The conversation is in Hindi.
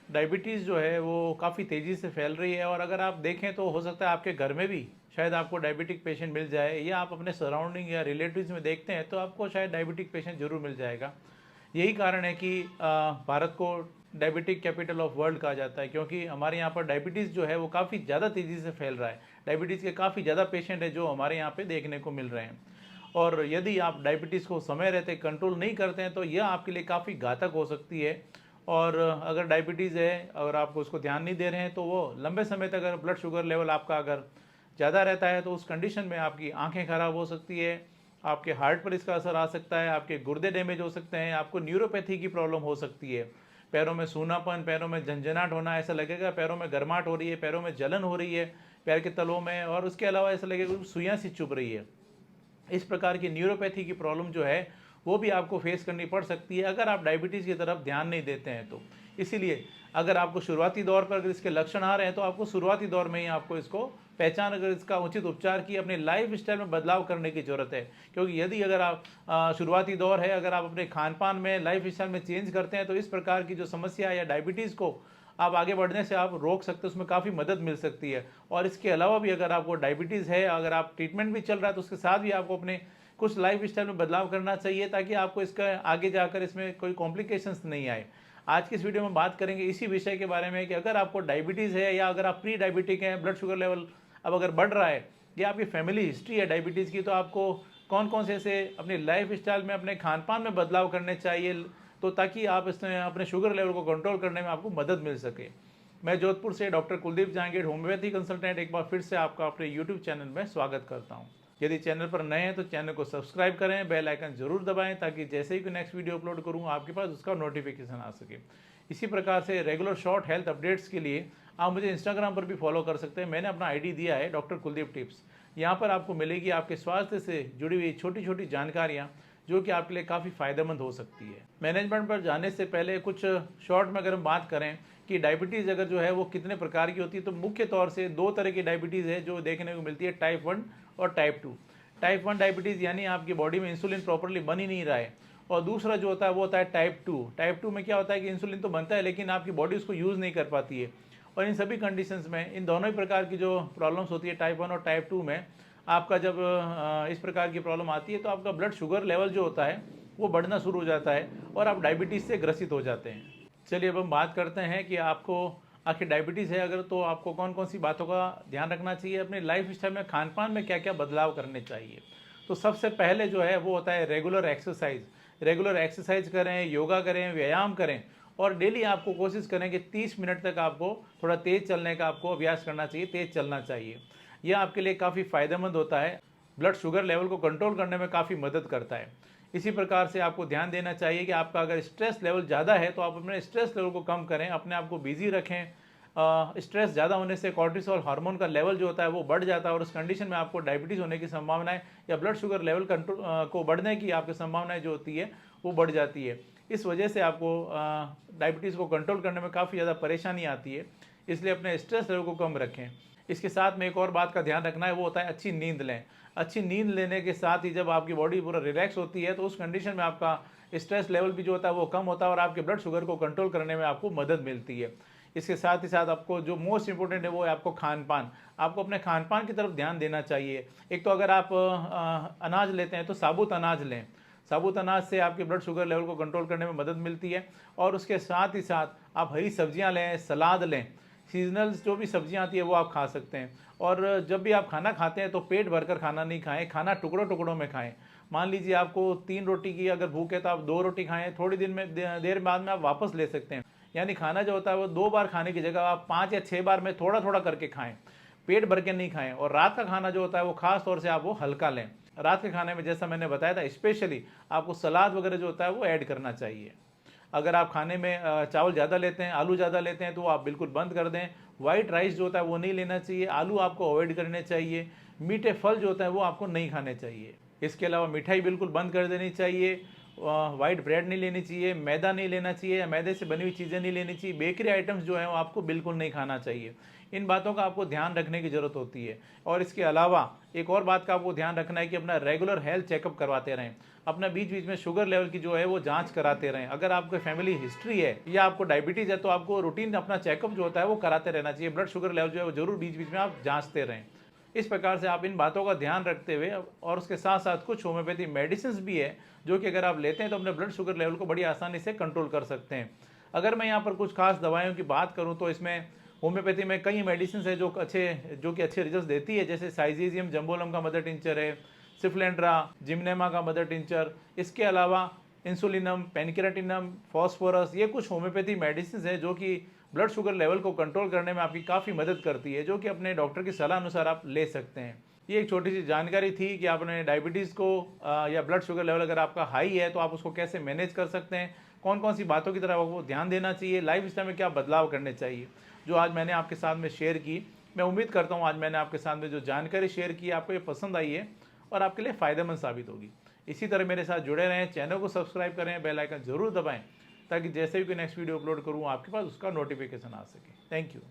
डायबिटीज़ जो है वो काफ़ी तेज़ी से फैल रही है और अगर आप देखें तो हो सकता है आपके घर में भी शायद आपको डायबिटिक पेशेंट मिल जाए, या आप अपने सराउंडिंग या रिलेटिव्स में देखते हैं तो आपको शायद डायबिटिक पेशेंट ज़रूर मिल जाएगा। यही कारण है कि भारत को डायबिटिक कैपिटल ऑफ वर्ल्ड कहा जाता है, क्योंकि हमारे यहाँ पर डायबिटीज़ जो है वो काफ़ी ज़्यादा तेज़ी से फैल रहा है। डायबिटीज़ के काफ़ी ज़्यादा पेशेंट है जो हमारे यहाँ पे देखने को मिल रहे हैं। और यदि आप डायबिटीज़ को समय रहते कंट्रोल नहीं करते हैं तो यह आपके लिए काफ़ी घातक हो सकती है। और अगर डायबिटीज़ है, अगर आप उसको ध्यान नहीं दे रहे हैं तो वो लंबे समय तक अगर ब्लड शुगर लेवल आपका अगर ज़्यादा रहता है तो उस कंडीशन में आपकी आंखें खराब हो सकती है, आपके हार्ट पर इसका असर आ सकता है, आपके गुर्दे डैमेज हो सकते हैं, आपको न्यूरोपैथी की प्रॉब्लम हो सकती है। पैरों में सूनापन, पैरों में झंझनाहट होना, ऐसा लगेगा पैरों में गर्माहट हो रही है, पैरों में जलन हो रही है पैर के तलों में, और उसके अलावा ऐसा लगेगा सुइयाँ सी चुभ रही है। इस प्रकार की न्यूरोपैथी की प्रॉब्लम जो है वो भी आपको फेस करनी पड़ सकती है अगर आप डायबिटीज़ की तरफ ध्यान नहीं देते हैं तो। इसीलिए अगर आपको शुरुआती दौर पर अगर इसके लक्षण आ रहे हैं तो आपको शुरुआती दौर में ही आपको इसको पहचान, अगर इसका उचित उपचार की अपने लाइफ स्टाइल में बदलाव करने की ज़रूरत है। क्योंकि यदि अगर आप शुरुआती दौर है, अगर आप अपने खान पान में लाइफ स्टाइल में चेंज करते हैं तो इस प्रकार की जो समस्या या डायबिटीज़ को आप आगे बढ़ने से आप रोक सकते हैं, उसमें काफ़ी मदद मिल सकती है। और इसके अलावा भी अगर आपको डायबिटीज़ है, अगर आप ट्रीटमेंट भी चल रहा है तो उसके साथ भी आपको अपने कुछ लाइफ स्टाइल में बदलाव करना चाहिए ताकि आपको इसका आगे जाकर इसमें कोई कॉम्प्लिकेशंस नहीं आए। आज की इस वीडियो में बात करेंगे इसी विषय के बारे में कि अगर आपको डायबिटीज़ है या अगर आप प्री डायबिटिक हैं, ब्लड शुगर लेवल अब अगर बढ़ रहा है या आपकी फैमिली हिस्ट्री है डायबिटीज़ की, तो आपको कौन कौन से ऐसे अपनी लाइफ स्टाइल में, अपने खान पान में बदलाव करने चाहिए तो ताकि आप इसमें अपने शुगर लेवल को कंट्रोल करने में आपको मदद मिल सके। मैं जोधपुर से doctor Kuldeep Jahangir, homeopathy consultant, एक बार फिर से आपका अपने यूट्यूब चैनल में स्वागत करता हूं। यदि चैनल पर नए हैं तो चैनल को सब्सक्राइब करें, बेल आइकन जरूर दबाएं ताकि जैसे ही कोई नेक्स्ट वीडियो अपलोड करूँ आपके पास उसका नोटिफिकेशन आ सके। इसी प्रकार से रेगुलर शॉर्ट हेल्थ अपडेट्स के लिए आप मुझे इंस्टाग्राम पर भी फॉलो कर सकते हैं। मैंने अपना आईडी दिया है डॉक्टर कुलदीप टिप्स। यहाँ पर आपको मिलेगी आपके स्वास्थ्य से जुड़ी हुई छोटी छोटी जानकारियाँ जो कि आपके लिए काफ़ी फ़ायदेमंद हो सकती है। मैनेजमेंट पर जाने से पहले कुछ शॉर्ट में अगर हम बात करें कि डायबिटीज़ अगर जो है वो कितने प्रकार की होती है, तो मुख्य तौर से दो तरह की डायबिटीज़ है जो देखने को मिलती है, टाइप 1 और टाइप 2। टाइप 1 डायबिटीज़ यानी आपकी बॉडी में इंसुलिन प्रॉपरली बन ही नहीं रहा है, और दूसरा जो होता है वो होता है टाइप 2। टाइप 2 में क्या होता है कि इंसुलिन तो बनता है लेकिन आपकी बॉडी उसको यूज़ नहीं कर पाती है। और इन सभी कंडीशंस में इन दोनों ही प्रकार की जो प्रॉब्लम्स होती है टाइप 1 और टाइप 2 में, आपका जब इस प्रकार की प्रॉब्लम आती है तो आपका ब्लड शुगर लेवल जो होता है वो बढ़ना शुरू हो जाता है और आप डायबिटीज़ से ग्रसित हो जाते हैं। चलिए अब हम बात करते हैं कि आपको आखिर डायबिटीज़ है अगर तो आपको कौन कौन सी बातों का ध्यान रखना चाहिए, अपने लाइफ स्टाइल में, खान पान में क्या क्या बदलाव करने चाहिए। तो सबसे पहले जो है वो होता है रेगुलर एक्सरसाइज। रेगुलर एक्सरसाइज करें, योगा करें, व्यायाम करें, और डेली आपको कोशिश करें कि 30 मिनट तक आपको थोड़ा तेज़ चलने का आपको अभ्यास करना चाहिए, तेज़ चलना चाहिए। यह आपके लिए काफ़ी फ़ायदेमंद होता है, ब्लड शुगर लेवल को कंट्रोल करने में काफ़ी मदद करता है। इसी प्रकार से आपको ध्यान देना चाहिए कि आपका अगर स्ट्रेस लेवल ज़्यादा है तो आप अपने स्ट्रेस लेवल को कम करें, अपने आप को बिजी रखें। स्ट्रेस ज़्यादा होने से कॉर्टिसोल हार्मोन का लेवल जो होता है वो बढ़ जाता है और उस कंडीशन में आपको डायबिटीज़ होने की संभावनाएं या ब्लड शुगर लेवल कंट्रोल को बढ़ने की आपकी संभावनाएं जो होती है वो बढ़ जाती है। इस वजह से आपको डायबिटीज़ को कंट्रोल करने में काफ़ी ज़्यादा परेशानी आती है, इसलिए अपने स्ट्रेस लेवल को कम रखें। इसके साथ में एक और बात का ध्यान रखना है, वो होता है अच्छी नींद लें। अच्छी नींद लेने के साथ ही जब आपकी बॉडी पूरा रिलैक्स होती है तो उस कंडीशन में आपका स्ट्रेस लेवल भी जो होता है वो कम होता है और आपके ब्लड शुगर को कंट्रोल करने में आपको मदद मिलती है। इसके साथ ही साथ आपको जो मोस्ट इंपॉर्टेंट है वो है आपको खान पान। आपको अपने खान पान की तरफ ध्यान देना चाहिए। एक तो अगर आप अनाज लेते हैं तो साबुत अनाज लें। साबुत अनाज से आपके ब्लड शुगर लेवल को कंट्रोल करने में मदद मिलती है। और उसके साथ ही साथ आप हरी सब्जियां लें, सलाद लें। सीजनल जो भी सब्जियां आती है वो आप खा सकते हैं। और जब भी आप खाना खाते हैं तो पेट भरकर खाना नहीं खाएं, खाना टुकड़ों टुकड़ों में खाएं। मान लीजिए आपको 3 रोटी की अगर भूख है तो आप 2 रोटी खाएं, थोड़ी देर बाद में आप वापस ले सकते हैं। यानी खाना जो होता है वो 2 बार खाने की जगह आप 5 या 6 बार में थोड़ा थोड़ा करके खाएं, पेट भर के नहीं खाएं। और रात का खाना जो होता है वो खास तौर से आप वो हल्का लें। रात के खाने में जैसा मैंने बताया था स्पेशली आपको सलाद वगैरह जो होता है वो ऐड करना चाहिए। अगर आप खाने में चावल ज़्यादा लेते हैं, आलू ज़्यादा लेते हैं तो वो आप बिल्कुल बंद कर दें। वाइट राइस जो होता है वो नहीं लेना चाहिए, आलू आपको अवॉइड करने चाहिए। मीठे फल जो होता है वो आपको नहीं खाने चाहिए। इसके अलावा मिठाई बिल्कुल बंद कर देनी चाहिए। वाइट ब्रेड नहीं लेनी चाहिए, मैदा नहीं लेना चाहिए या मैदे से बनी हुई चीज़ें नहीं लेनी चाहिए, बेकरी आइटम्स जो हैं वो आपको बिल्कुल नहीं खाना चाहिए। इन बातों का आपको ध्यान रखने की ज़रूरत होती है। और इसके अलावा एक और बात का आपको ध्यान रखना है कि अपना रेगुलर हेल्थ चेकअप करवाते रहें, अपना बीच बीच में शुगर लेवल की जो है वो जांच कराते रहें। अगर आपको फैमिली हिस्ट्री है या आपको डायबिटीज़ है तो आपको रूटीन अपना चेकअप जो होता है वो कराते रहना चाहिए। ब्लड शुगर लेवल जो है वो जरूर बीच बीच में आप जांचते रहें। इस प्रकार से आप इन बातों का ध्यान रखते हुए और उसके साथ साथ कुछ होम्योपैथी मेडिसिन भी है जो कि अगर आप लेते हैं तो अपने ब्लड शुगर लेवल को बड़ी आसानी से कंट्रोल कर सकते हैं। अगर मैं यहाँ पर कुछ खास दवाइयों की बात करूँ तो इसमें होम्योपैथी में कई मेडिसिन है जो कि अच्छे रिजल्ट देती है, जैसे साइजीजियम जम्बोलम का मदर टिंचर है, सिफ्लेंड्रा जिम्नेमा का मदर टिंचर, इसके अलावा इंसुलिनम, पेनक्रेटिनम, फॉस्फोरस, ये कुछ होम्योपैथी मेडिसिन है जो कि ब्लड शुगर लेवल को कंट्रोल करने में आपकी काफ़ी मदद करती है, जो कि अपने डॉक्टर की सलाह अनुसार आप ले सकते हैं। ये एक छोटी सी जानकारी थी कि आपने डायबिटीज़ को या ब्लड शुगर लेवल अगर आपका हाई है तो आप उसको कैसे मैनेज कर सकते हैं, कौन कौन सी बातों की तरफ आपको ध्यान देना चाहिए, लाइफ स्टाइल में क्या बदलाव करने चाहिए, जो आज मैंने आपके साथ में शेयर की। मैं उम्मीद करता हूँ आज मैंने आपके साथ में जो जानकारी शेयर की आपको ये पसंद आई है और आपके लिए फ़ायदेमंद साबित होगी। इसी तरह मेरे साथ जुड़े रहें, चैनल को सब्सक्राइब करें, बेल आइकन जरूर दबाएं ताकि जैसे भी कोई नेक्स्ट वीडियो अपलोड करूँ आपके पास उसका नोटिफिकेशन आ सके। Thank you.